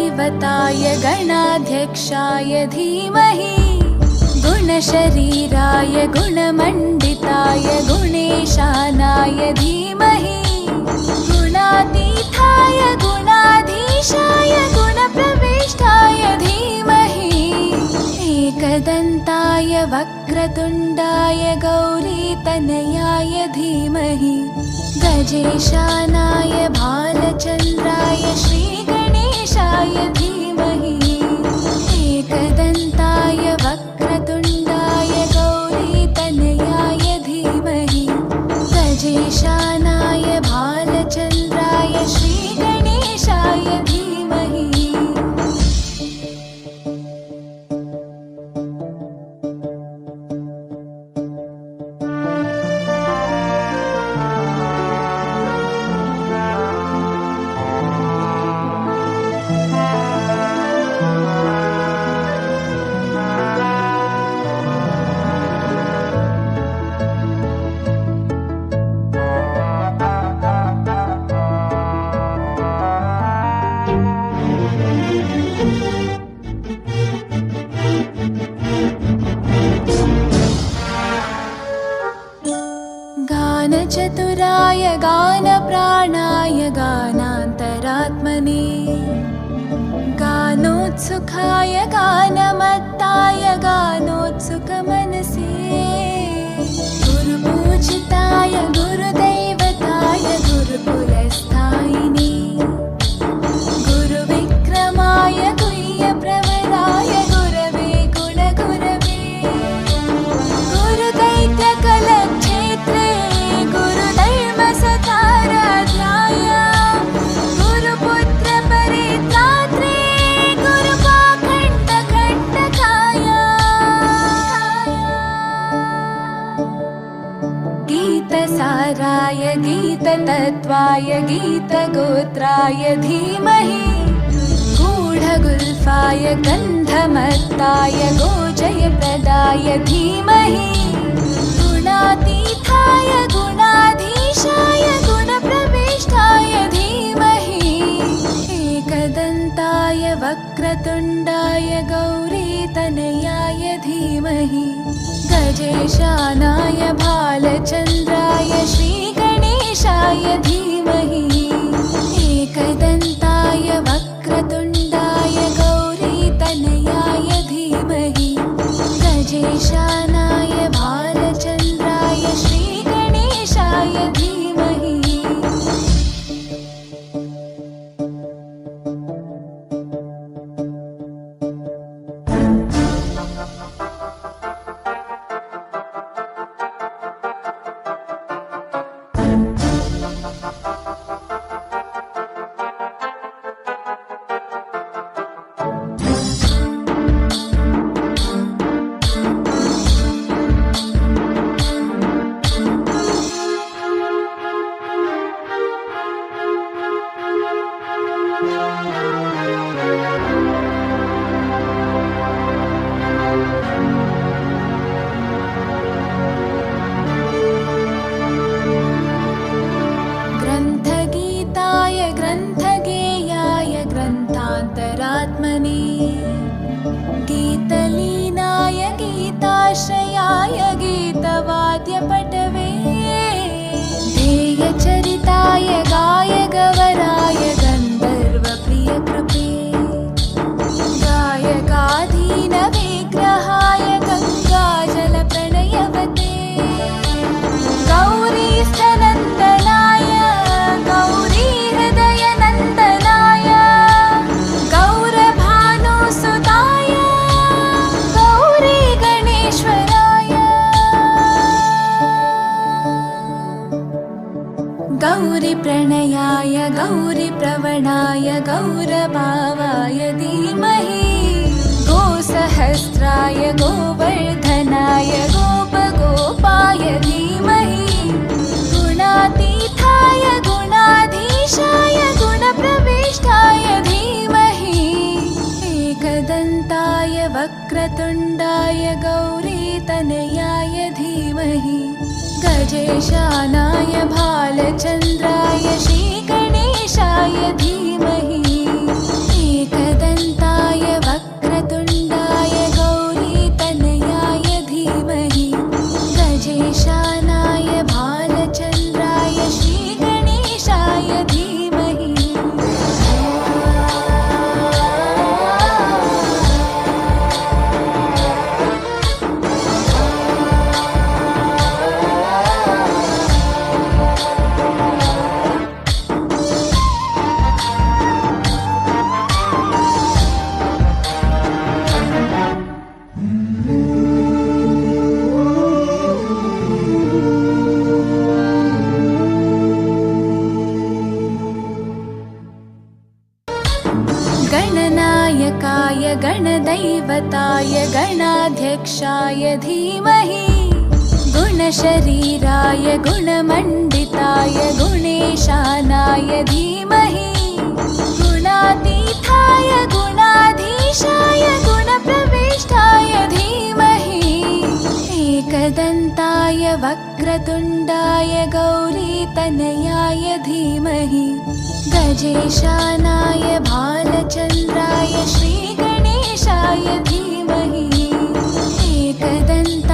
गुरुदैवताय गणाध्यक्षाय धीमहि गुणशरीराय गुणमण्डिताय गुणेशानाय धीमहि गुणातीताय गुणाधीशाय गुणप्रविष्टाय धीमहि एकदन्ताय वक्रतुण्डाय गौरीतनयाय धीमहि गजेशानाय भालचन्द्राय श्रीगणेशाय धीमहि एकदन्ताय वक्रतुण्डाय गौरीतनयाय धीमहि गजेशानाय भालचन्द्राय श्रीगणेशाय धीमहि। गानचतुराय गानप्राणाय गानान्तरात्मने गानोत्सुकाय गानमत्ताय गानोत्सुकमनसे गुरुपूजिताय गुरुदैवताय गुरुकुलस्थायिने गुरुविक्रमाय गुह्यप्रवराय गुरवे गुणगुरवे गुरुदैत्यकलक्षेत्रे गुरुधर्मसताराध्याय गुरुपुत्रपरित्रात्रे गुरुपाखण्डखण्डकाय गीतसाराय गीततत्त्वाय गीतगोत्राय धीमहि गूढगुल्फाय गन्धमत्ताय गोजयप्रदाय धीमहि गुणातीताय गुणाधीशाय गुणप्रविष्टाय धीमहि एकदन्ताय वक्रतुण्डाय गौरीतनयाय धीमहि गजेशानाय भालचन्द्राय श्रीगणेशाय धीमहि एकदन्ताय वक्रतुण्डाय गौरीतनयाय धीमहि गजेशानाय भालचन्द्राय श्रीगणेशाय धीमहि। ग्रन्थगीताय ग्रन्थगेयाय ग्रन्थान्तरात्मने गीतलीनाय गीताश्रयाय गीतवाद्यपटवे ध्येयचरिताय गायगवराय गन्धर्वप्रियकृपे गायकाधीनविग्रहाय गङ्गाजलप्रणयवते गौरीस्थनन्दनाय गौरीहृदयनन्दनाय गौरभानुसुताय गौरीगणेश्वराय गौरीप्रणयाय गौरीप्रवणाय गौरभावाय धीमहि गोसहस्राय गोवर्धनाय गोपगोपाय धीमहि गुणातीताय गुणाधीशाय गुणप्रविष्टाय धीमहि एकदन्ताय वक्रतुण्डाय गौरीतनयाय धीमहि गजेशानाय भालचन्द्राय श्रीगणेशाय धीमहि एकदन्ताय गजेशानाय भालचन्द्राय श्रीगणेशाय धीमहि गणनायकाय गणदैवताय गणाध्यक्षाय धीमहि गुणशरीराय गुणमण्डिताय गुणेशानाय धीमहि गुणातीताय गुणाधीशाय गुणप्रविष्टाय धीमहि एकदन्ताय वक्रतुण्डाय गौरीतनयाय धीमहि गजेशानाय भालचन्द्राय श्रीगणेशाय धीमहि एकदन्ताय